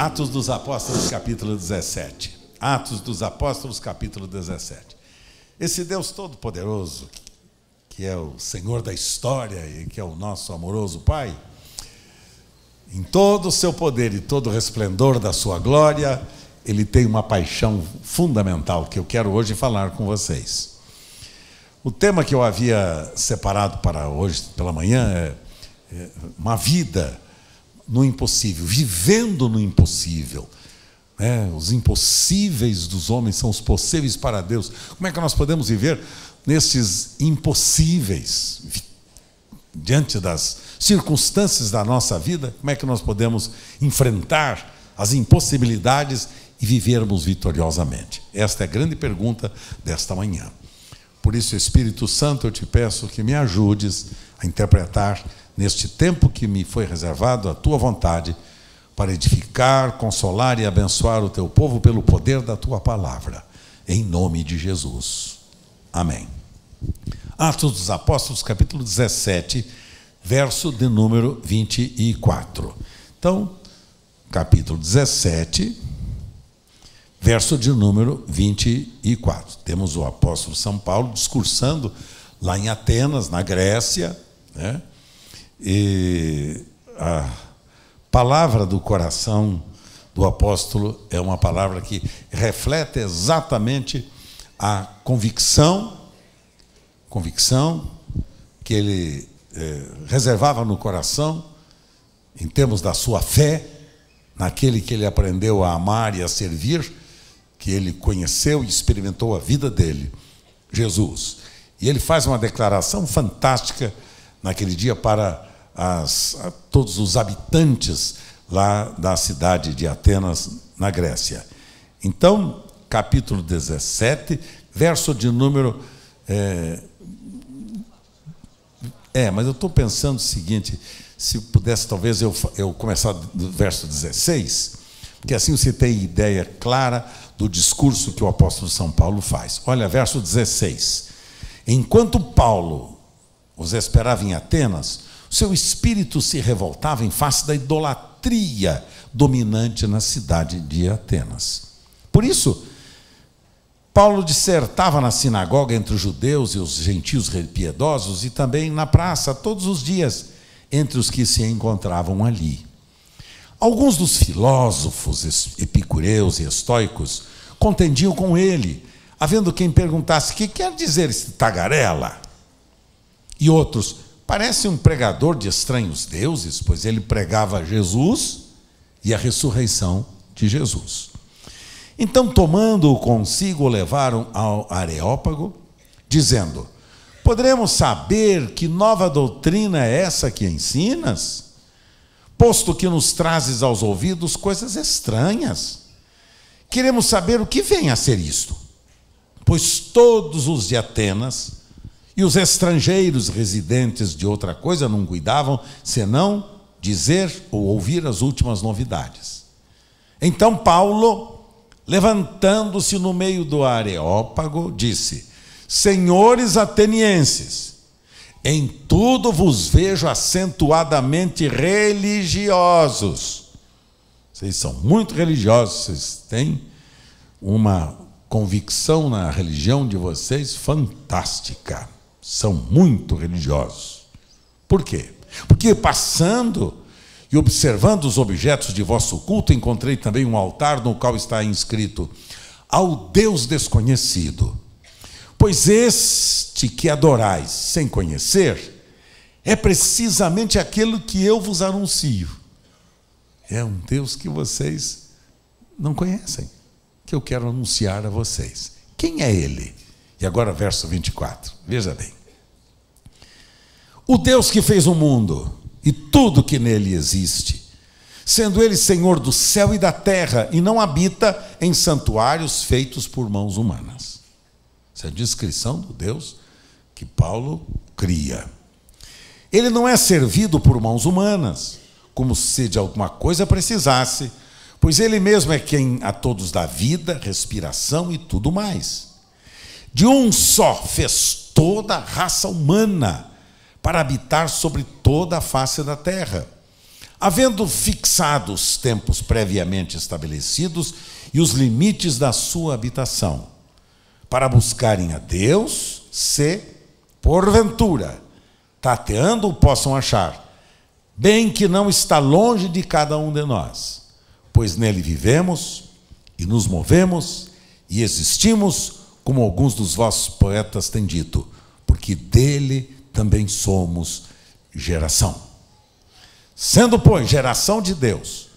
Atos dos Apóstolos, capítulo 17. Atos dos Apóstolos, capítulo 17. Esse Deus Todo-Poderoso, que é o Senhor da história e que é o nosso amoroso Pai, em todo o seu poder e todo o resplendor da sua glória, Ele tem uma paixão fundamental que eu quero hoje falar com vocês. O tema que eu havia separado para hoje pela manhã é uma vida no impossível, vivendo no impossível. Os impossíveis dos homens são os possíveis para Deus. Como é que nós podemos viver nesses impossíveis? Diante das circunstâncias da nossa vida, como é que nós podemos enfrentar as impossibilidades e vivermos vitoriosamente? Esta é a grande pergunta desta manhã. Por isso, Espírito Santo, eu te peço que me ajudes a interpretar neste tempo que me foi reservado a tua vontade para edificar, consolar e abençoar o teu povo pelo poder da tua palavra. Em nome de Jesus. Amém. Atos dos Apóstolos, capítulo 17, verso de número 24. Então, capítulo 17, verso de número 24. Temos o apóstolo São Paulo discursando lá em Atenas, na Grécia, né? E a palavra do coração do apóstolo é uma palavra que reflete exatamente a convicção que ele reservava no coração, em termos da sua fé, naquele que ele aprendeu a amar e a servir, que ele conheceu e experimentou a vida dele, Jesus. E ele faz uma declaração fantástica naquele dia para a todos os habitantes lá da cidade de Atenas, na Grécia. Então, capítulo 17, verso de número... mas eu estou pensando o seguinte, se pudesse talvez eu começar do verso 16, porque assim você tem ideia clara do discurso que o apóstolo São Paulo faz. Olha, verso 16. Enquanto Paulo os esperava em Atenas, seu espírito se revoltava em face da idolatria dominante na cidade de Atenas. Por isso, Paulo dissertava na sinagoga entre os judeus e os gentios piedosos e também na praça, todos os dias, entre os que se encontravam ali. Alguns dos filósofos epicureus e estoicos contendiam com ele, havendo quem perguntasse: que quer dizer esse tagarela? E outros: parece um pregador de estranhos deuses, pois ele pregava Jesus e a ressurreição de Jesus. Então, tomando-o consigo, o levaram ao Areópago, dizendo: poderemos saber que nova doutrina é essa que ensinas? Posto que nos trazes aos ouvidos coisas estranhas. Queremos saber o que vem a ser isto. Pois todos os de Atenas e os estrangeiros residentes de outra coisa não cuidavam, senão dizer ou ouvir as últimas novidades. Então Paulo, levantando-se no meio do Areópago, disse: senhores atenienses, em tudo vos vejo acentuadamente religiosos. Vocês são muito religiosos, vocês têm uma convicção na religião de vocês fantástica. São muito religiosos. Por quê? Porque passando e observando os objetos de vosso culto, encontrei também um altar no qual está inscrito: ao Deus desconhecido. Pois este que adorais sem conhecer é precisamente aquele que eu vos anuncio. É um Deus que vocês não conhecem, que eu quero anunciar a vocês. Quem é ele? E agora verso 24, veja bem. O Deus que fez o mundo e tudo que nele existe, sendo ele Senhor do céu e da terra, e não habita em santuários feitos por mãos humanas. Essa é a descrição do Deus que Paulo cria. Ele não é servido por mãos humanas, como se de alguma coisa precisasse, pois ele mesmo é quem a todos dá vida, respiração e tudo mais. De um só fez toda a raça humana para habitar sobre toda a face da terra, havendo fixado os tempos previamente estabelecidos e os limites da sua habitação, para buscarem a Deus, se, porventura, tateando o possam achar, bem que não está longe de cada um de nós, pois nele vivemos e nos movemos e existimos, como alguns dos vossos poetas têm dito, porque dele também somos geração. Sendo, pois, geração de Deus,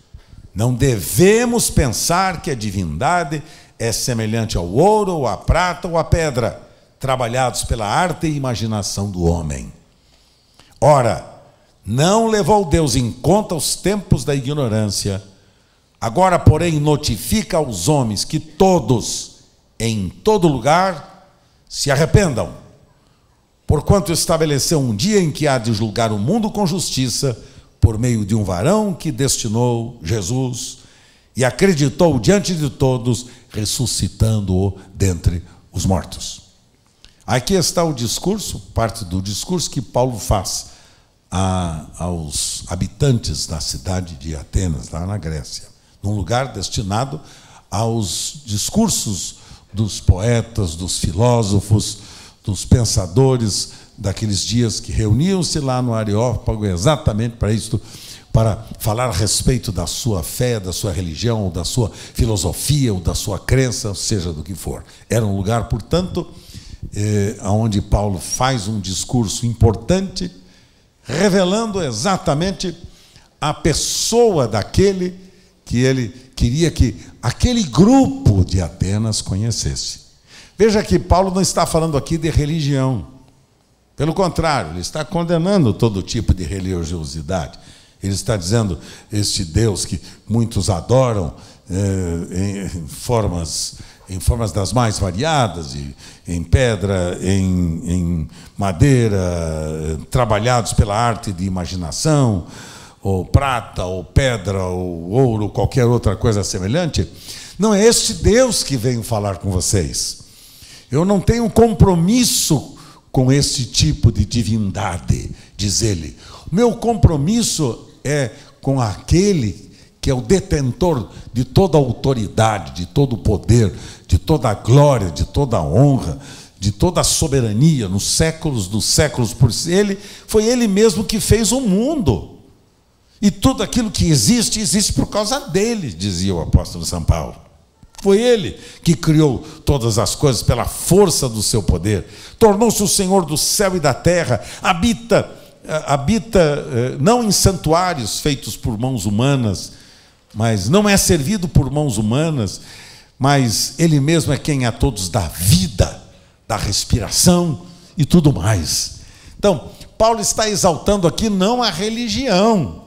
não devemos pensar que a divindade é semelhante ao ouro, ou à prata, ou à pedra, trabalhados pela arte e imaginação do homem. Ora, não levou Deus em conta os tempos da ignorância, agora, porém, notifica aos homens que todos, em todo lugar, se arrependam, porquanto estabeleceu um dia em que há de julgar o mundo com justiça, por meio de um varão que destinou, Jesus, e acreditou diante de todos, ressuscitando-o dentre os mortos. Aqui está o discurso, parte do discurso que Paulo faz aos habitantes da cidade de Atenas, lá na Grécia, num lugar destinado aos discursos dos poetas, dos filósofos, dos pensadores daqueles dias que reuniam-se lá no Areópago exatamente para isto, para falar a respeito da sua fé, da sua religião, ou da sua filosofia, ou da sua crença, seja do que for. Era um lugar, portanto, onde Paulo faz um discurso importante, revelando exatamente a pessoa daquele que ele queria que aquele grupo de Atenas conhecesse. Veja que Paulo não está falando aqui de religião. Pelo contrário, ele está condenando todo tipo de religiosidade. Ele está dizendo, este Deus que muitos adoram em formas das mais variadas, em pedra, em madeira, trabalhados pela arte de imaginação, ou prata, ou pedra, ou ouro, qualquer outra coisa semelhante, não é este Deus que venho falar com vocês. Eu não tenho compromisso com esse tipo de divindade, diz ele. O meu compromisso é com aquele que é o detentor de toda a autoridade, de todo o poder, de toda a glória, de toda a honra, de toda a soberania, nos séculos dos séculos. Por ele, foi ele mesmo que fez o mundo. E tudo aquilo que existe, existe por causa dele, dizia o apóstolo São Paulo. Foi ele que criou todas as coisas pela força do seu poder. Tornou-se o Senhor do céu e da terra, habita não em santuários feitos por mãos humanas, mas não é servido por mãos humanas, mas ele mesmo é quem a todos dá vida, dá respiração e tudo mais. Então, Paulo está exaltando aqui não a religião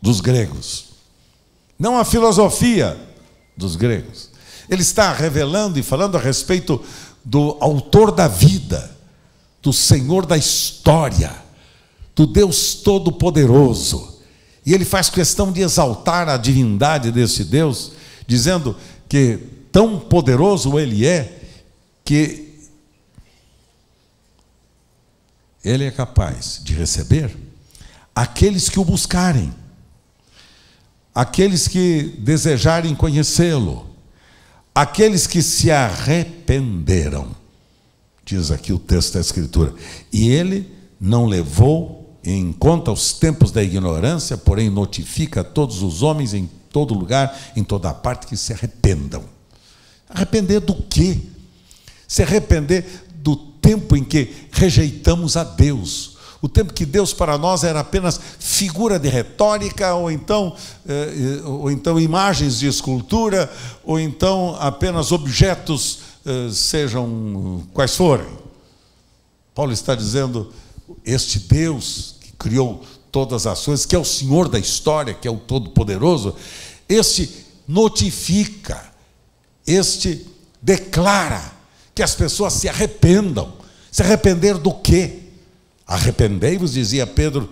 dos gregos, não a filosofia dos gregos. Ele está revelando e falando a respeito do autor da vida, do Senhor da história, do Deus Todo-Poderoso. E ele faz questão de exaltar a divindade desse Deus, dizendo que tão poderoso ele é, que ele é capaz de receber aqueles que o buscarem, aqueles que desejarem conhecê-lo, aqueles que se arrependeram, diz aqui o texto da Escritura. E ele não levou em conta os tempos da ignorância, porém notifica a todos os homens em todo lugar, em toda parte, que se arrependam. Arrepender do quê? Se arrepender do tempo em que rejeitamos a Deus. O tempo que Deus para nós era apenas figura de retórica, ou então imagens de escultura, ou então apenas objetos, sejam quais forem. Paulo está dizendo, este Deus que criou todas as coisas, que é o Senhor da história, que é o Todo-Poderoso, este notifica, este declara que as pessoas se arrependam. Se arrepender do quê? Arrependei-vos, dizia Pedro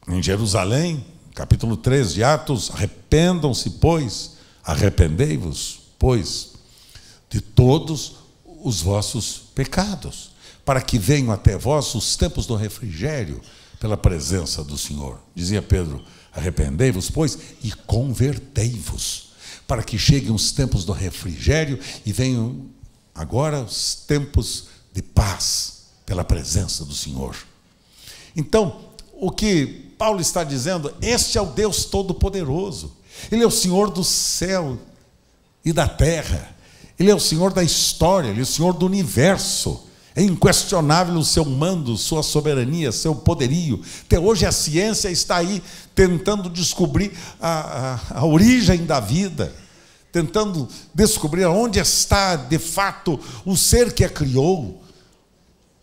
em Jerusalém, capítulo 3 de Atos, arrependam-se, pois, arrependei-vos, pois, de todos os vossos pecados, para que venham até vós os tempos do refrigério, pela presença do Senhor. Dizia Pedro: arrependei-vos, pois, e convertei-vos, para que cheguem os tempos do refrigério e venham agora os tempos de paz pela presença do Senhor. Então, o que Paulo está dizendo, este é o Deus Todo-Poderoso. Ele é o Senhor do céu e da terra. Ele é o Senhor da história, Ele é o Senhor do universo. É inquestionável o seu mando, sua soberania, seu poderio. Até hoje a ciência está aí tentando descobrir a origem da vida, tentando descobrir onde está de fato o ser que a criou.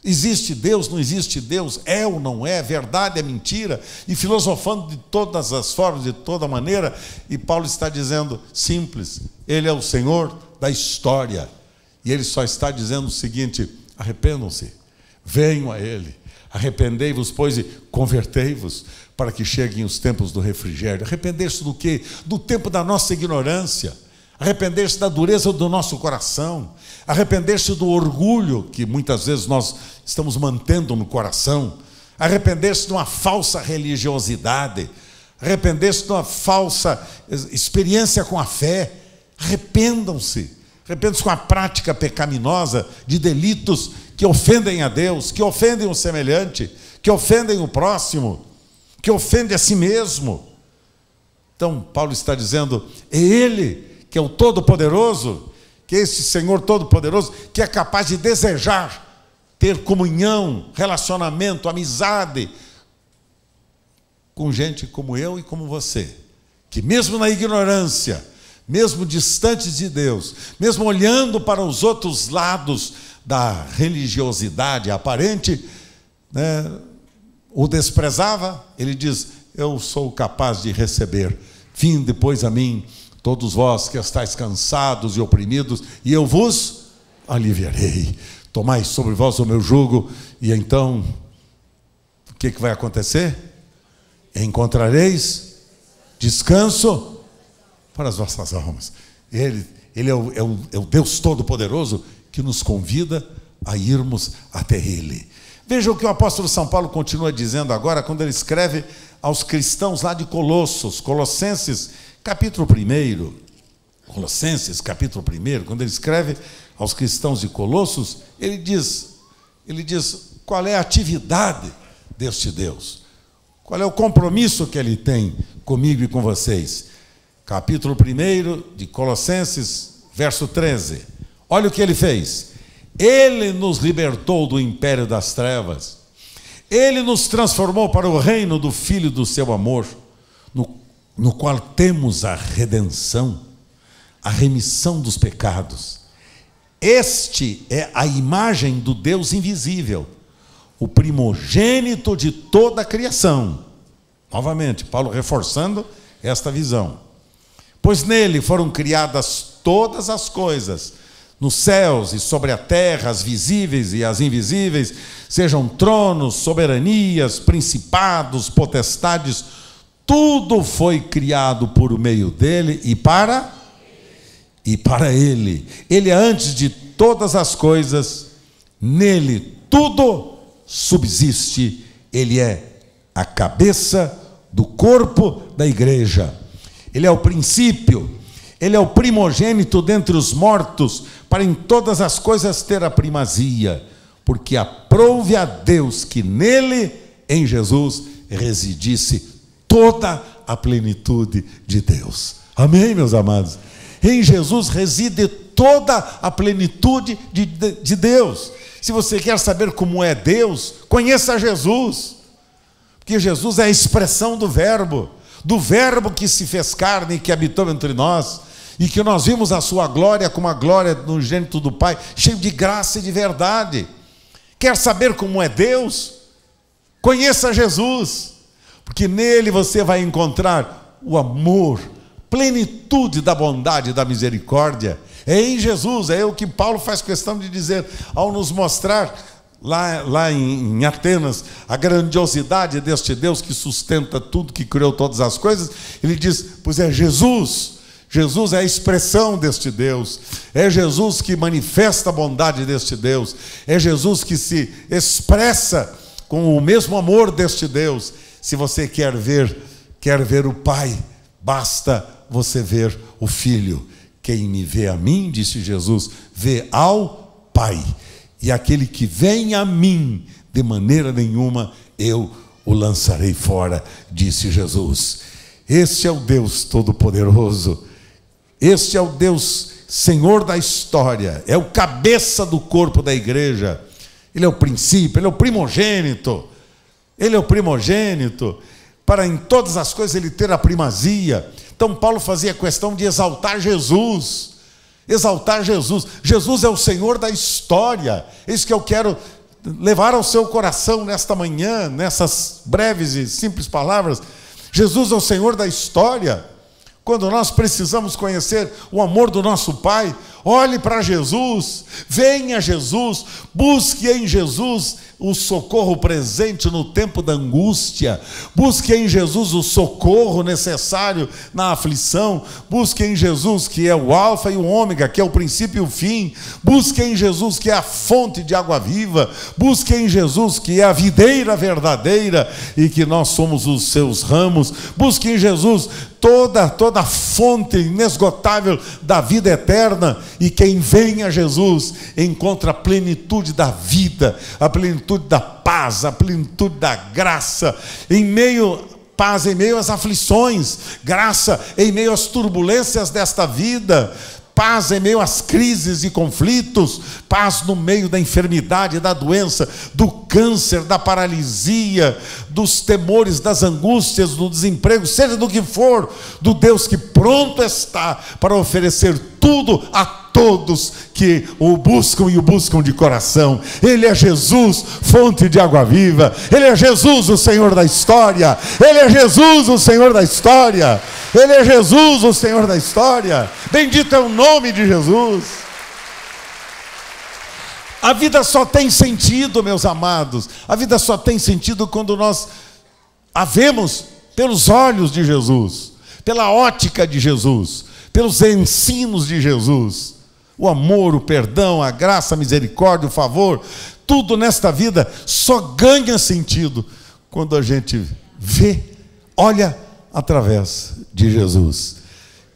Existe Deus, não existe Deus, é ou não é, verdade é mentira, e filosofando de todas as formas, de toda maneira. E Paulo está dizendo simples: Ele é o Senhor da história, e Ele só está dizendo o seguinte: arrependam-se, venham a Ele, arrependei-vos, pois, e convertei-vos, para que cheguem os tempos do refrigério. Arrepender-se do quê? Do tempo da nossa ignorância, arrepender-se da dureza do nosso coração, arrepender-se do orgulho que muitas vezes nós estamos mantendo no coração, arrepender-se de uma falsa religiosidade, arrepender-se de uma falsa experiência com a fé. Arrependam-se com a prática pecaminosa de delitos que ofendem a Deus, que ofendem o semelhante, que ofendem o próximo, que ofendem a si mesmo. Então, Paulo está dizendo: é Ele que é o Todo-Poderoso, que é esse Senhor Todo-Poderoso, que é capaz de desejar ter comunhão, relacionamento, amizade com gente como eu e como você, que mesmo na ignorância, mesmo distantes de Deus, mesmo olhando para os outros lados da religiosidade aparente, né, o desprezava. Ele diz: eu sou capaz de receber. Vinde depois a mim, todos vós que estáis cansados e oprimidos, e eu vos aliviarei. Tomai sobre vós o meu jugo, e então, o que vai acontecer? Encontrareis descanso para as vossas almas. Ele é o Deus Todo-Poderoso que nos convida a irmos até Ele. Veja o que o apóstolo São Paulo continua dizendo agora, quando ele escreve aos cristãos lá de Colossos, Colossenses capítulo 1, quando ele escreve aos cristãos de Colossos, ele diz qual é a atividade deste Deus, qual é o compromisso que Ele tem comigo e com vocês. Capítulo 1 de Colossenses, verso 13. Olha o que Ele fez. Ele nos libertou do império das trevas. Ele nos transformou para o reino do Filho do seu amor, no qual temos a redenção, a remissão dos pecados. Este é a imagem do Deus invisível, o primogênito de toda a criação. Novamente, Paulo reforçando esta visão. Pois nele foram criadas todas as coisas, nos céus e sobre a terra, as visíveis e as invisíveis, sejam tronos, soberanias, principados, potestades, tudo foi criado por meio dele e para ele. Ele é antes de todas as coisas, nele tudo subsiste. Ele é a cabeça do corpo da igreja. Ele é o princípio, Ele é o primogênito dentre os mortos, para em todas as coisas ter a primazia, porque aprouve a Deus que nele, em Jesus, residisse toda a plenitude de Deus. Amém, meus amados? Em Jesus reside toda a plenitude de Deus. Se você quer saber como é Deus, conheça Jesus, porque Jesus é a expressão do Verbo que se fez carne e que habitou entre nós, e que nós vimos a sua glória como a glória do unigênito do Pai, cheio de graça e de verdade. Quer saber como é Deus? Conheça Jesus, porque nele você vai encontrar o amor, plenitude da bondade e da misericórdia. É em Jesus, é o que Paulo faz questão de dizer, ao nos mostrar lá em Atenas a grandiosidade deste Deus que sustenta tudo, que criou todas as coisas. Ele diz: pois é Jesus é a expressão deste Deus, é Jesus que manifesta a bondade deste Deus, é Jesus que se expressa com o mesmo amor deste Deus. Se você quer ver o Pai, basta você ver o Filho. Quem me vê a mim, disse Jesus, vê ao Pai. E aquele que vem a mim, de maneira nenhuma eu o lançarei fora, disse Jesus. Este é o Deus Todo-Poderoso. Este é o Deus Senhor da história. É o cabeça do corpo da igreja. Ele é o princípio, ele é o primogênito. Ele é o primogênito. Para em todas as coisas ele ter a primazia. Então Paulo fazia questão de exaltar Jesus. Exaltar Jesus. Jesus é o Senhor da história. É isso que eu quero levar ao seu coração nesta manhã, nessas breves e simples palavras. Jesus é o Senhor da história. Quando nós precisamos conhecer o amor do nosso Pai, olhe para Jesus, venha a Jesus, busque em Jesus o socorro presente no tempo da angústia, busque em Jesus o socorro necessário na aflição, busque em Jesus que é o alfa e o ômega, que é o princípio e o fim, busque em Jesus que é a fonte de água viva, busque em Jesus que é a videira verdadeira e que nós somos os seus ramos, busque em Jesus toda a fonte inesgotável da vida eterna, e quem vem a Jesus encontra a plenitude da vida, a plenitude da paz, a plenitude da graça, paz em meio às aflições, graça em meio às turbulências desta vida, paz em meio às crises e conflitos, paz no meio da enfermidade, da doença, do câncer, da paralisia, dos temores, das angústias, do desemprego, seja do que for, do Deus que pronto está para oferecer tudo a todos que o buscam e o buscam de coração. Ele é Jesus, fonte de água viva. Ele é Jesus, o Senhor da história. Ele é Jesus, o Senhor da história. Ele é Jesus, o Senhor da história. Bendito é o nome de Jesus. A vida só tem sentido, meus amados. A vida só tem sentido quando nós a vemos pelos olhos de Jesus, pela ótica de Jesus, pelos ensinos de Jesus. O amor, o perdão, a graça, a misericórdia, o favor, tudo nesta vida só ganha sentido quando a gente vê, olha através de Jesus.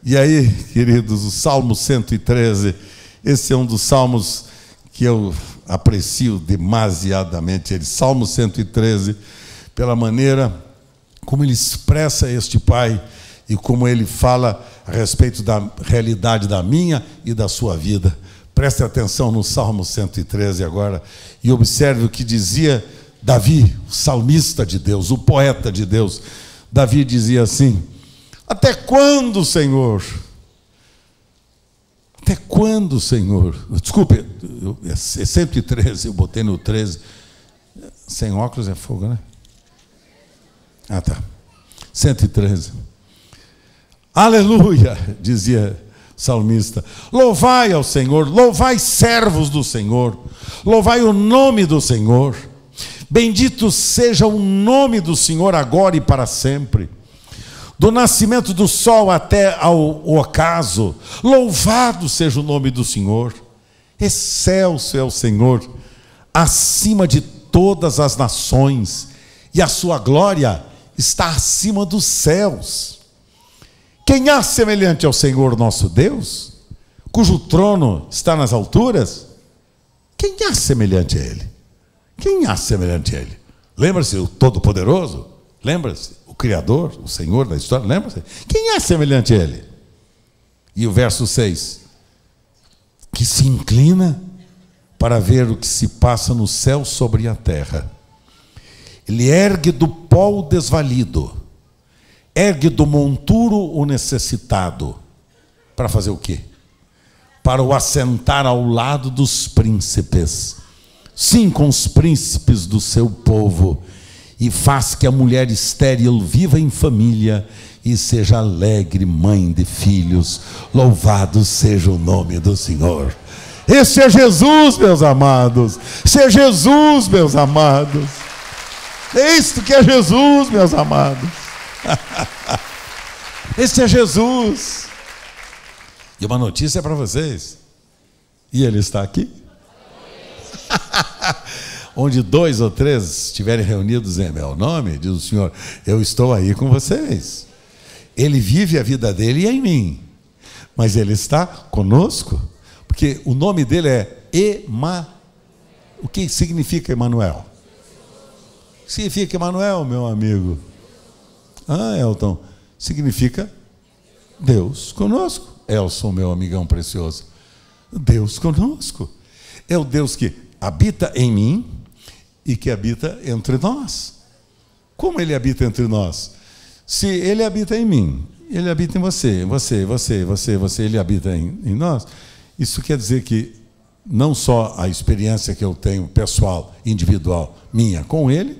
E aí, queridos, o Salmo 113, esse é um dos salmos que eu aprecio demasiadamente. Ele, Salmo 113, pela maneira como ele expressa este Pai e como ele fala a respeito da realidade da minha e da sua vida. Preste atenção no Salmo 113 agora e observe o que dizia Davi, o salmista de Deus, o poeta de Deus. Davi dizia assim: até quando, Senhor? Até quando, Senhor? Desculpe, é 113, eu botei no 13. Sem óculos é fogo, né? Ah, tá. 113. Aleluia, dizia o salmista. Louvai ao Senhor, louvai servos do Senhor, louvai o nome do Senhor. Bendito seja o nome do Senhor agora e para sempre. Do nascimento do sol até ao ocaso, louvado seja o nome do Senhor. Excelso é o Senhor, acima de todas as nações, e a sua glória está acima dos céus. Quem há semelhante ao Senhor nosso Deus, cujo trono está nas alturas? Quem há semelhante a Ele? Quem há semelhante a Ele? Lembra-se o Todo-Poderoso? Lembra-se o Criador, o Senhor da história? Lembra-se? Quem é semelhante a Ele? E o verso 6: que se inclina para ver o que se passa no céu sobre a terra. Ele ergue do pó o desvalido, ergue do monturo o necessitado. Para fazer o quê? Para o assentar ao lado dos príncipes. Sim, com os príncipes do seu povo. E faz que a mulher estéril viva em família e seja alegre mãe de filhos. Louvado seja o nome do Senhor. Esse é Jesus, meus amados. Esse é Jesus, meus amados. É isto que é Jesus, meus amados. Esse é Jesus. E uma notícia para vocês. E Ele está aqui. onde 2 ou 3 estiverem reunidos em meu nome, diz o Senhor, eu estou aí com vocês. Ele vive a vida dele em mim, mas ele está conosco, porque o nome dele é O que significa Emanuel? O que significa Emanuel, meu amigo? Elton, significa Deus conosco. Elson, meu amigão precioso, Deus conosco. É o Deus que habita em mim e que habita entre nós. Como ele habita entre nós? Se ele habita em mim, ele habita em você, ele habita em nós, isso quer dizer que não só a experiência que eu tenho pessoal, individual, minha com ele,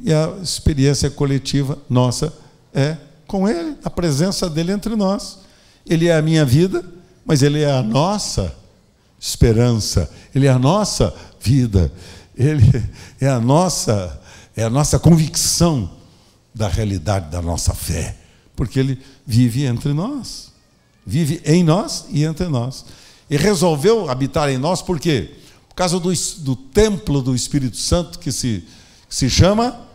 e a experiência coletiva nossa é com ele, a presença dele entre nós. Ele é a minha vida, mas ele é a nossa esperança, ele é a nossa vida, ele é a nossa convicção da realidade da nossa fé, porque ele vive entre nós, vive em nós e entre nós. E resolveu habitar em nós por quê? Por causa do templo do Espírito Santo que se chama...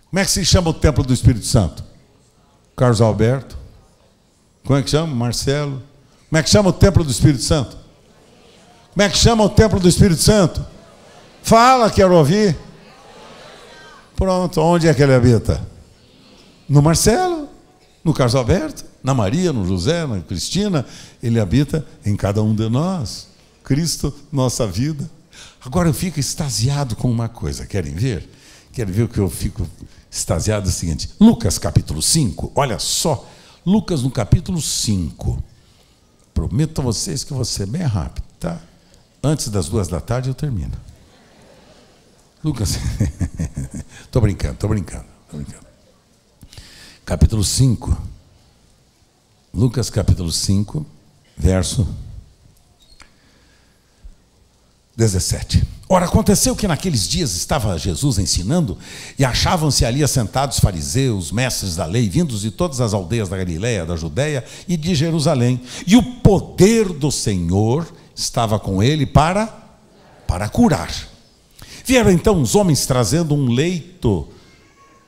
Como é que se chama o templo do Espírito Santo? Carlos Alberto. Como é que chama? Marcelo. Como é que chama o templo do Espírito Santo? Como é que chama o templo do Espírito Santo? Fala, quero ouvir. Pronto, onde é que ele habita? No Marcelo, no Carlos Alberto, na Maria, no José, na Cristina. Ele habita em cada um de nós. Cristo, nossa vida. Agora eu fico extasiado com uma coisa, querem ver? Querem ver o que eu fico extasiado? É o seguinte, Lucas capítulo 5, olha só, Lucas no capítulo 5, prometo a vocês que eu vou ser bem rápido, tá? Antes das 2 da tarde eu termino. Lucas, estou brincando. Capítulo 5, Lucas capítulo 5, verso 17. Ora, aconteceu que naqueles dias estava Jesus ensinando e achavam-se ali assentados fariseus, mestres da lei, vindos de todas as aldeias da Galileia, da Judeia e de Jerusalém. E o poder do Senhor estava com ele para curar. Vieram então uns homens trazendo um leito,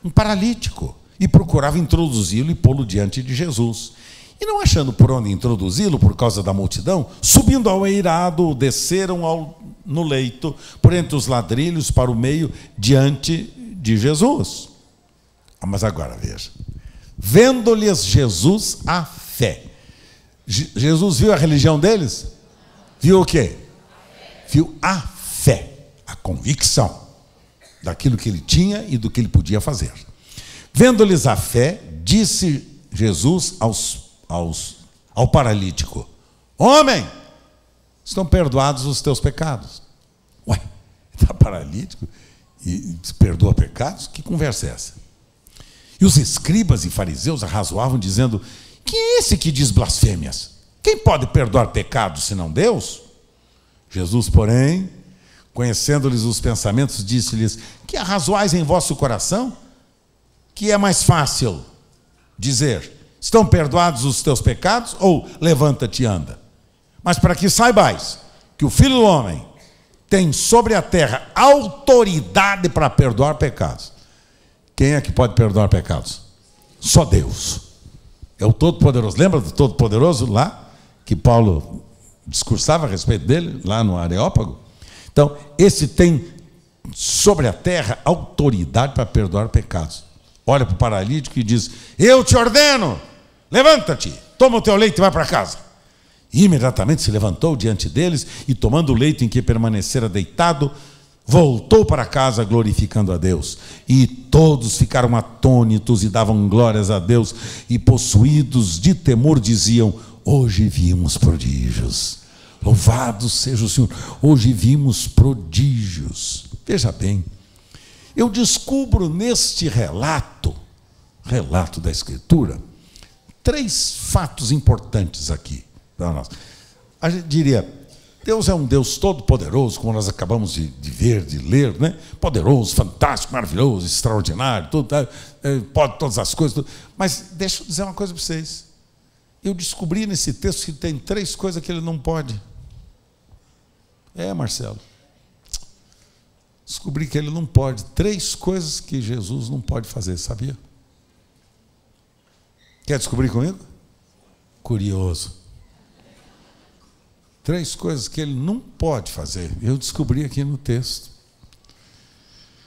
um paralítico, e procuravam introduzi-lo e pô-lo diante de Jesus. E não achando por onde introduzi-lo, por causa da multidão, subindo ao eirado, desceram no leito, por entre os ladrilhos, para o meio, diante de Jesus. Mas agora, veja. Vendo-lhes Jesus a fé. Jesus viu a religião deles? Viu o quê? Viu a fé, a convicção daquilo que ele tinha e do que ele podia fazer. Vendo-lhes a fé, disse Jesus ao paralítico: homem, estão perdoados os teus pecados. Ué, está paralítico e perdoa pecados? Que conversa é essa? E os escribas e fariseus arrazoavam, dizendo: quem é esse que diz blasfêmias? Quem pode perdoar pecados senão Deus? Jesus, porém, conhecendo-lhes os pensamentos, disse-lhes: que arrazoais em vosso coração? Que é mais fácil dizer: estão perdoados os teus pecados, ou levanta-te e anda? Mas para que saibais que o Filho do Homem tem sobre a terra autoridade para perdoar pecados. Quem é que pode perdoar pecados? Só Deus. É o Todo-Poderoso. Lembra do Todo-Poderoso lá, que Paulo discursava a respeito dele, lá no Areópago? Então, esse tem sobre a terra autoridade para perdoar pecados. Olha para o paralítico e diz: eu te ordeno, levanta-te, toma o teu leito e vai para casa. E imediatamente se levantou diante deles e, tomando o leito em que permanecera deitado, voltou para casa glorificando a Deus. E todos ficaram atônitos e davam glórias a Deus, e possuídos de temor diziam: hoje vimos prodígios. Louvado seja o Senhor, hoje vimos prodígios. Veja bem, eu descubro neste relato da Escritura, 3 fatos importantes aqui para nós. A gente diria: Deus é um Deus todo-poderoso, como nós acabamos de ver, de ler, né? Poderoso, fantástico, maravilhoso, extraordinário, tudo, pode todas as coisas. Tudo. Mas deixa eu dizer uma coisa para vocês. Eu descobri nesse texto que tem 3 coisas que ele não pode. Marcelo, Descobri que ele não pode. 3 coisas que Jesus não pode fazer, sabia? Quer descobrir comigo? Curioso. 3 coisas que ele não pode fazer. Eu descobri aqui no texto.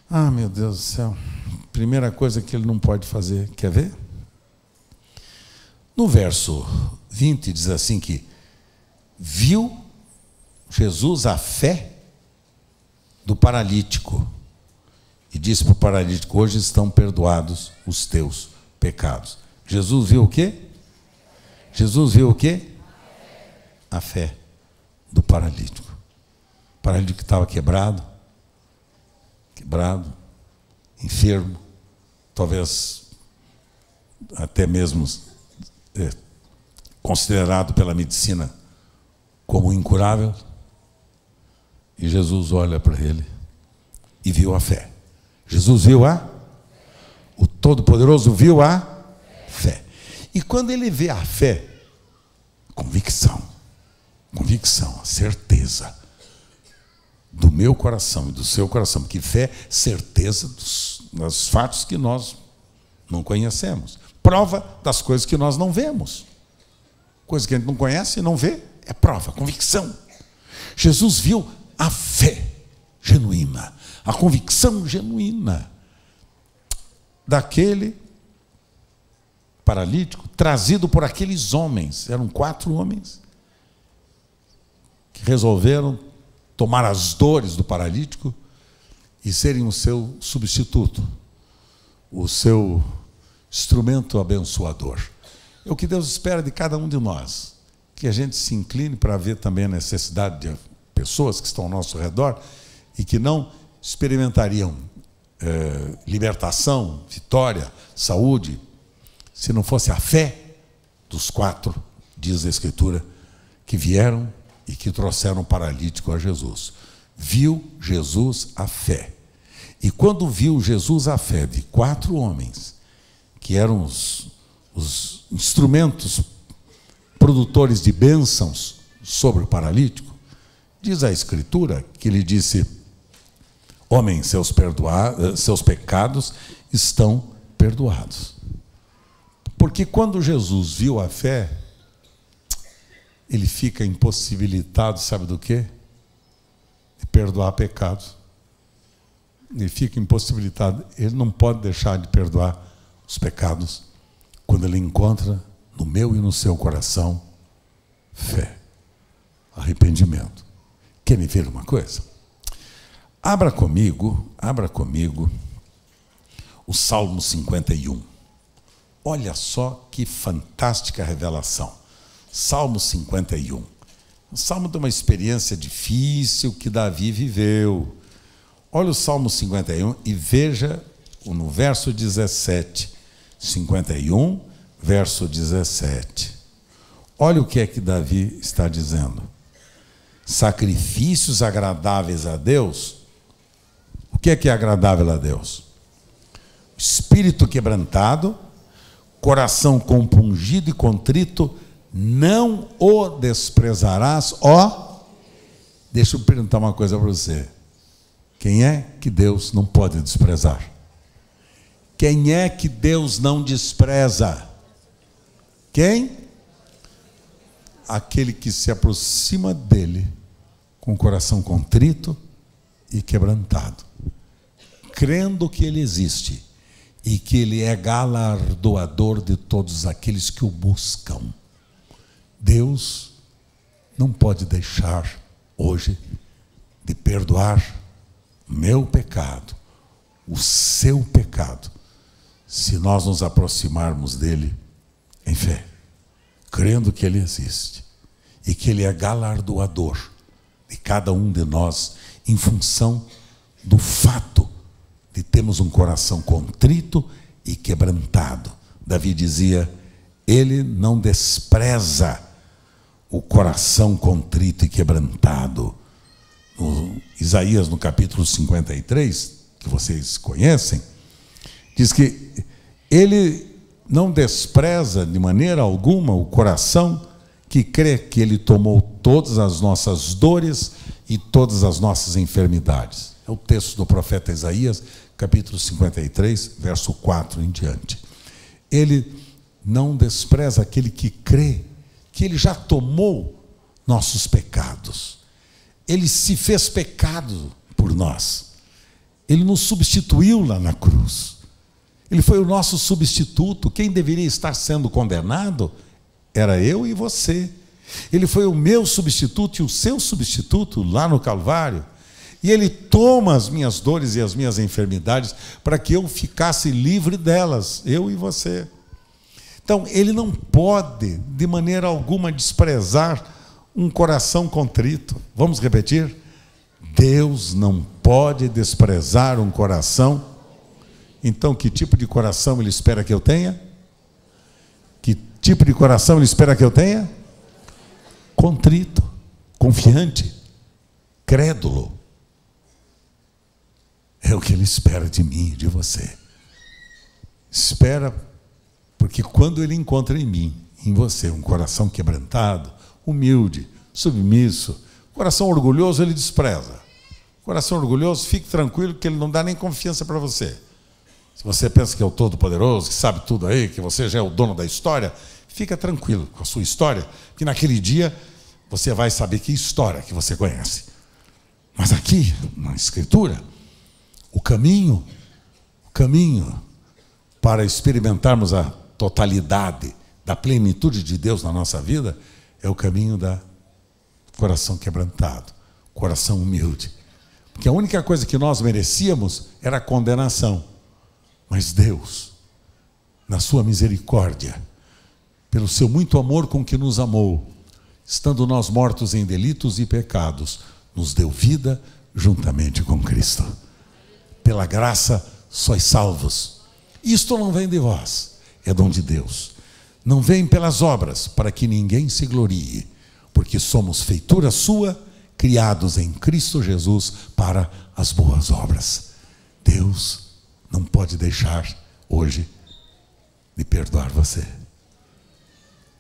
Ah, meu Deus do céu. Primeira coisa que ele não pode fazer. Quer ver? No verso 20 diz assim que viu Jesus a fé do paralítico e disse para o paralítico: hoje estão perdoados os teus pecados. Jesus viu o quê? Jesus viu o quê? A fé do paralítico. O paralítico que estava quebrado, enfermo, talvez até mesmo considerado pela medicina como incurável. E Jesus olha para ele e viu a fé. Jesus viu o Todo-Poderoso viu a fé. E quando ele vê a fé, convicção, a certeza do meu coração e do seu coração, porque fé, certeza dos fatos que nós não conhecemos, prova das coisas que nós não vemos. Coisa que a gente não conhece e não vê, é prova, convicção. Jesus viu a fé genuína, a convicção genuína daquele paralítico trazido por aqueles homens. Eram 4 homens que resolveram tomar as dores do paralítico e serem o seu substituto, o seu instrumento abençoador. É o que Deus espera de cada um de nós, que a gente se incline para ver também a necessidade de pessoas que estão ao nosso redor e que não experimentariam libertação, vitória, saúde, se não fosse a fé dos 4, diz a Escritura, que vieram e que trouxeram o paralítico a Jesus. Viu Jesus a fé. E quando viu Jesus a fé de 4 homens, que eram os instrumentos produtores de bênçãos sobre o paralítico, diz a Escritura que ele disse: homem, seus pecados estão perdoados. Porque quando Jesus viu a fé, ele fica impossibilitado, sabe do quê? De perdoar pecados. Ele fica impossibilitado, ele não pode deixar de perdoar os pecados quando ele encontra no meu e no seu coração fé, arrependimento. Querem ver uma coisa? Abra comigo o Salmo 51. Olha só que fantástica revelação. Salmo 51. O Salmo de uma experiência difícil que Davi viveu. Olha o Salmo 51 e veja no verso 17. 51, verso 17. Olha o que é que Davi está dizendo. Sacrifícios agradáveis a Deus. O que é agradável a Deus? Espírito quebrantado, coração compungido e contrito, não o desprezarás, ó. Deixa eu perguntar uma coisa para você. Quem é que Deus não pode desprezar? Quem é que Deus não despreza? Quem? Aquele que se aproxima dele com o coração contrito e quebrantado, crendo que ele existe e que ele é galardoador de todos aqueles que o buscam. Deus não pode deixar hoje de perdoar meu pecado, o seu pecado, se nós nos aproximarmos dele em fé, crendo que ele existe e que ele é galardoador de cada um de nós em função do fato de termos um coração contrito e quebrantado. Davi dizia: ele não despreza o coração contrito e quebrantado. Isaías, no capítulo 53, que vocês conhecem, diz que ele não despreza de maneira alguma o coração que crê que ele tomou todas as nossas dores e todas as nossas enfermidades. É o texto do profeta Isaías, capítulo 53, verso 4 em diante. Ele não despreza aquele que crê que ele já tomou nossos pecados. Ele se fez pecado por nós. Ele nos substituiu lá na cruz. Ele foi o nosso substituto. Quem deveria estar sendo condenado era eu e você. Ele foi o meu substituto e o seu substituto lá no Calvário. E ele toma as minhas dores e as minhas enfermidades para que eu ficasse livre delas, eu e você. Então, ele não pode, de maneira alguma, desprezar um coração contrito. Vamos repetir? Deus não pode desprezar um coração. Então, que tipo de coração ele espera que eu tenha? Que tipo de coração ele espera que eu tenha? Contrito, confiante, crédulo. É o que ele espera de mim e de você. Espera, porque quando ele encontra em mim, em você, um coração quebrantado, humilde, submisso, coração orgulhoso ele despreza. Coração orgulhoso, fique tranquilo que ele não dá nem confiança para você. Se você pensa que é o Todo-Poderoso, que sabe tudo aí, que você já é o dono da história, fica tranquilo com a sua história, que naquele dia você vai saber que história que você conhece. Mas aqui, na Escritura, o caminho para experimentarmos a totalidade da plenitude de Deus na nossa vida é o caminho da coração quebrantado, coração humilde. Porque a única coisa que nós merecíamos era a condenação. Mas Deus, na sua misericórdia, pelo seu muito amor com que nos amou, estando nós mortos em delitos e pecados, nos deu vida juntamente com Cristo. Pela graça sois salvos. Isto não vem de vós, é dom de Deus. Não vem pelas obras, para que ninguém se glorie, porque somos feitura sua, criados em Cristo Jesus para as boas obras. Deus não pode deixar hoje de perdoar você.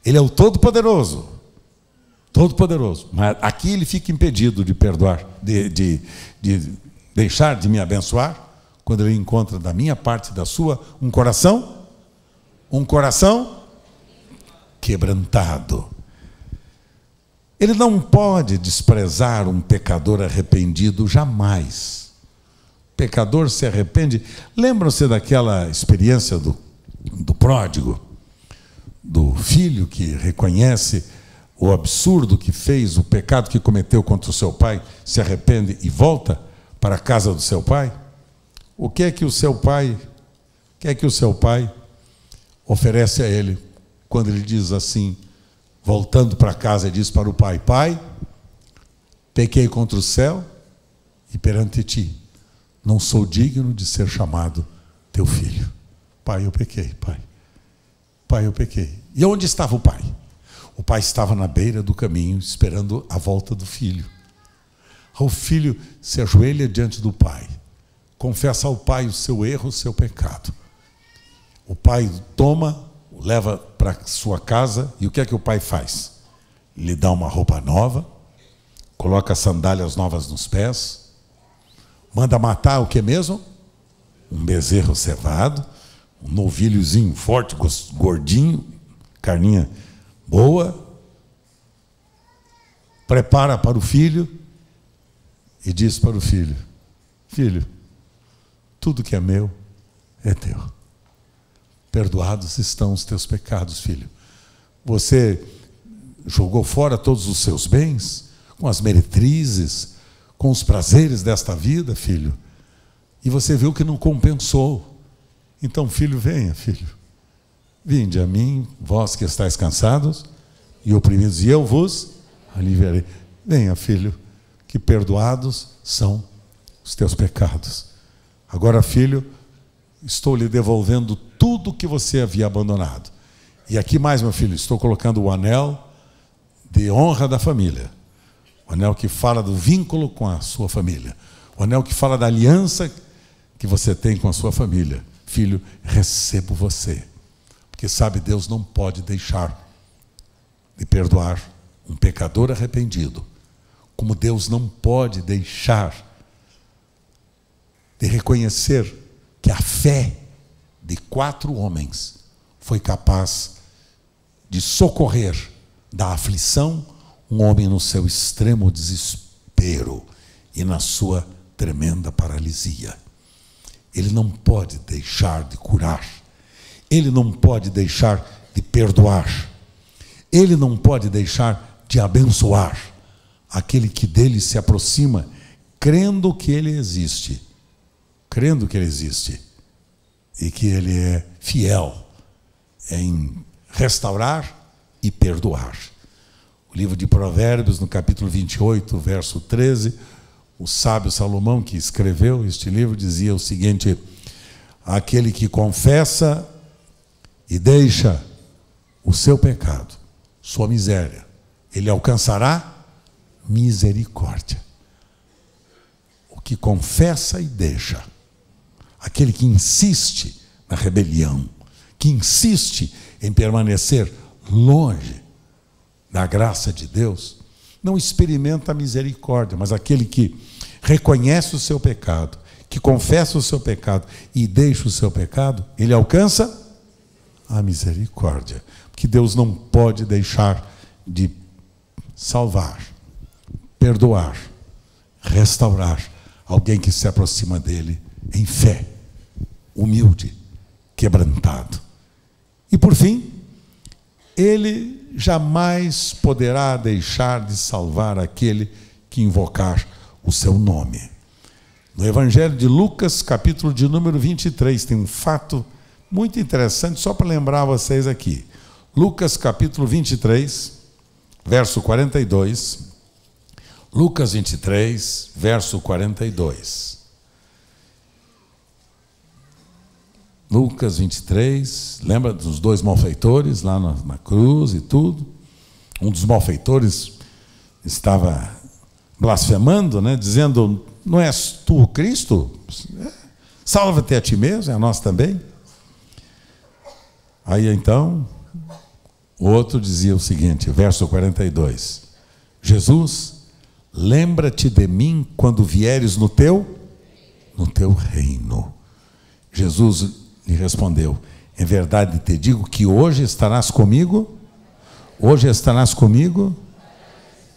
Ele é o Todo-Poderoso, Todo-Poderoso, mas aqui ele fica impedido de perdoar, de deixar de me abençoar, quando ele encontra da minha parte e da sua um coração quebrantado. Ele não pode desprezar um pecador arrependido jamais. O pecador se arrepende. Lembram-se daquela experiência do pródigo, do filho que reconhece o absurdo que fez, o pecado que cometeu contra o seu pai, se arrepende e volta para a casa do seu pai? O que é que o seu pai oferece a ele quando ele diz assim, voltando para casa, diz para o pai: Pai, pequei contra o céu e perante ti, não sou digno de ser chamado teu filho. Pai, eu pequei, pai. Pai, eu pequei. E onde estava o pai? O pai estava na beira do caminho, esperando a volta do filho. O filho se ajoelha diante do pai, confessa ao pai o seu erro, o seu pecado. O pai o leva para sua casa, e o que é que o pai faz? Lhe dá uma roupa nova, coloca sandálias novas nos pés, manda matar o que mesmo? Um bezerro cevado, um novilhozinho forte, gordinho, carninha boa, prepara para o filho e diz para o filho: Filho, tudo que é meu é teu. Perdoados estão os teus pecados, filho. Você jogou fora todos os seus bens, com as meretrizes, com os prazeres desta vida, filho, e você viu que não compensou. Então, filho, venha, filho. Vinde a mim, vós que estáis cansados e oprimidos, e eu vos aliviarei. Venha, filho, que perdoados são os teus pecados. Agora, filho, estou lhe devolvendo tudo que você havia abandonado. E aqui mais, meu filho, estou colocando o anel de honra da família. O anel que fala do vínculo com a sua família. O anel que fala da aliança que você tem com a sua família. Filho, recebo você. Porque sabe, Deus não pode deixar de perdoar um pecador arrependido. Como Deus não pode deixar de reconhecer que a fé de 4 homens foi capaz de socorrer da aflição um homem no seu extremo desespero e na sua tremenda paralisia. Ele não pode deixar de curar, ele não pode deixar de perdoar, ele não pode deixar de abençoar aquele que dele se aproxima, crendo que ele existe e que ele é fiel em restaurar e perdoar. O livro de Provérbios, no capítulo 28, verso 13, o sábio Salomão, que escreveu este livro, dizia o seguinte: aquele que confessa e deixa o seu pecado, sua miséria, ele alcançará misericórdia. O que confessa e deixa, aquele que insiste na rebelião, que insiste em permanecer longe da graça de Deus, não experimenta a misericórdia, mas aquele que reconhece o seu pecado, que confessa o seu pecado e deixa o seu pecado, ele alcança a misericórdia. Porque Deus não pode deixar de salvar, perdoar, restaurar alguém que se aproxima dele em fé, humilde, quebrantado. E por fim, ele jamais poderá deixar de salvar aquele que invocar o seu nome. No Evangelho de Lucas, capítulo de número 23, tem um fato muito interessante, só para lembrar vocês aqui. Lucas, capítulo 23, verso 42. Lucas 23, verso 42. Lucas 23, lembra dos 2 malfeitores lá na cruz e tudo? Um dos malfeitores estava blasfemando, né, dizendo: não és tu o Cristo? Salva-te a ti mesmo, e a nós também. Aí então, o outro dizia o seguinte, verso 42: Jesus, lembra-te de mim quando vieres no teu reino. Jesus lhe respondeu: em verdade te digo que hoje estarás comigo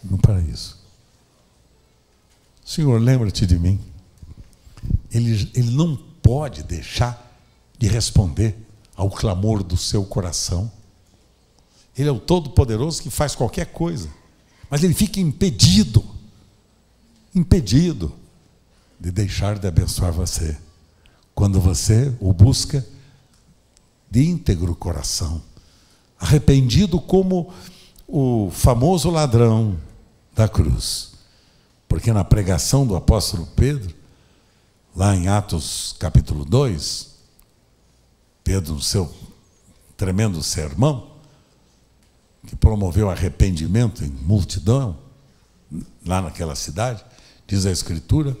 no paraíso. Senhor, lembra-te de mim. Ele não pode deixar de responder ao clamor do seu coração. Ele é o Todo-Poderoso que faz qualquer coisa, mas ele fica impedido de deixar de abençoar você, quando você o busca de íntegro coração, arrependido como o famoso ladrão da cruz. Porque na pregação do apóstolo Pedro, lá em Atos capítulo 2, Pedro, no seu tremendo sermão, que promoveu arrependimento em multidão, lá naquela cidade, diz a Escritura,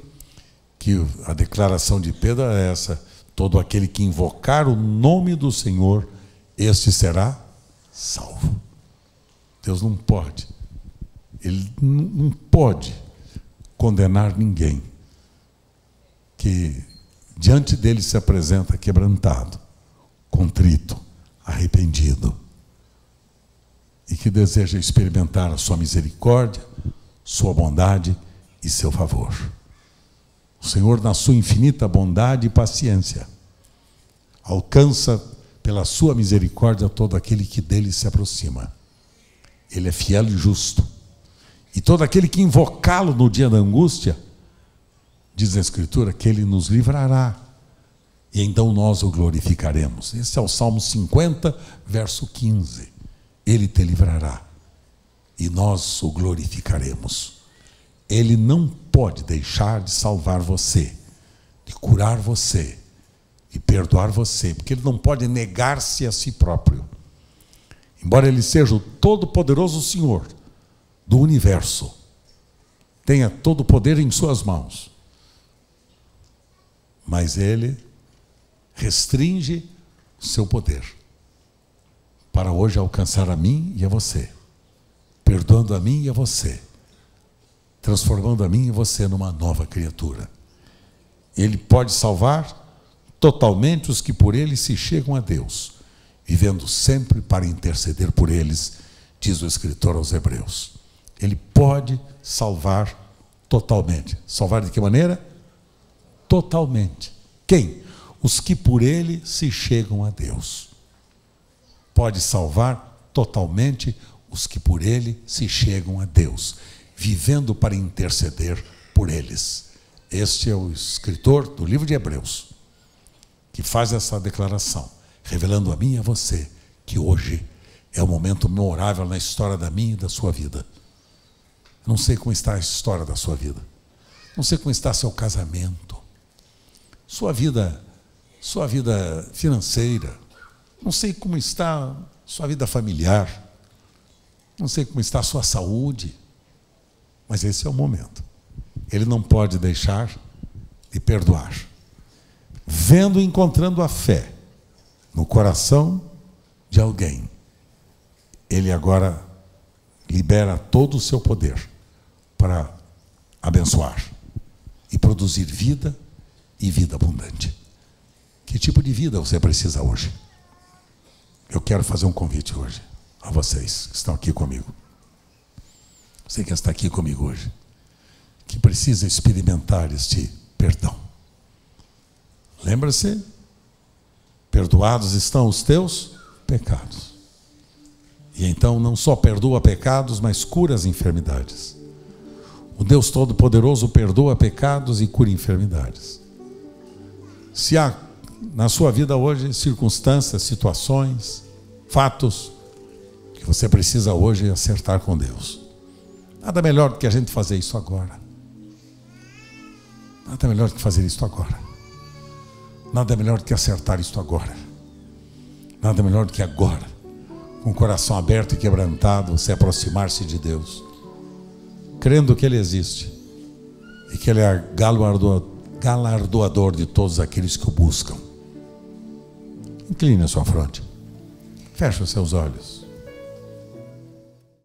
que a declaração de Pedro é essa: todo aquele que invocar o nome do Senhor, este será salvo. Deus não pode, Ele não pode condenar ninguém que diante dele se apresenta quebrantado, contrito, arrependido, e que deseja experimentar a sua misericórdia, sua bondade e seu favor. O Senhor, na sua infinita bondade e paciência, alcança pela sua misericórdia todo aquele que dele se aproxima. Ele é fiel e justo. E todo aquele que invocá-lo no dia da angústia, diz a Escritura, que ele nos livrará. E então nós o glorificaremos. Esse é o Salmo 50, verso 15. Ele te livrará e nós o glorificaremos. Ele não pode deixar de salvar você, de curar você, de perdoar você, porque ele não pode negar-se a si próprio. Embora ele seja o todo-poderoso Senhor do universo, tenha todo o poder em suas mãos, mas ele restringe o seu poder para hoje alcançar a mim e a você, perdoando a mim e a você, transformando a mim e você numa nova criatura. Ele pode salvar totalmente os que por ele se chegam a Deus, vivendo sempre para interceder por eles, diz o escritor aos Hebreus. Ele pode salvar totalmente. Salvar de que maneira? Totalmente. Quem? Os que por ele se chegam a Deus. Pode salvar totalmente os que por ele se chegam a Deus, vivendo para interceder por eles. Este é o escritor do livro de Hebreus, que faz essa declaração, revelando a mim e a você que hoje é um momento memorável na história da minha e da sua vida. Não sei como está a história da sua vida. Não sei como está seu casamento, sua vida financeira. Não sei como está sua vida familiar. Não sei como está a sua saúde. Mas esse é o momento. Ele não pode deixar de perdoar. Vendo e encontrando a fé no coração de alguém, ele agora libera todo o seu poder para abençoar e produzir vida e vida abundante. Que tipo de vida você precisa hoje? Eu quero fazer um convite hoje a vocês que estão aqui comigo. Você que está aqui comigo hoje, que precisa experimentar este perdão. Lembra-se? Perdoados estão os teus pecados. E então não só perdoa pecados, mas cura as enfermidades. O Deus Todo-Poderoso perdoa pecados e cura enfermidades. Se há na sua vida hoje circunstâncias, situações, fatos que você precisa hoje acertar com Deus, nada melhor do que a gente fazer isso agora. Nada melhor do que fazer isso agora. Nada melhor do que acertar isso agora. Nada melhor do que agora, com o coração aberto e quebrantado, você aproximar-se de Deus, crendo que Ele existe e que Ele é galardoador de todos aqueles que o buscam. Incline a sua fronte, feche os seus olhos.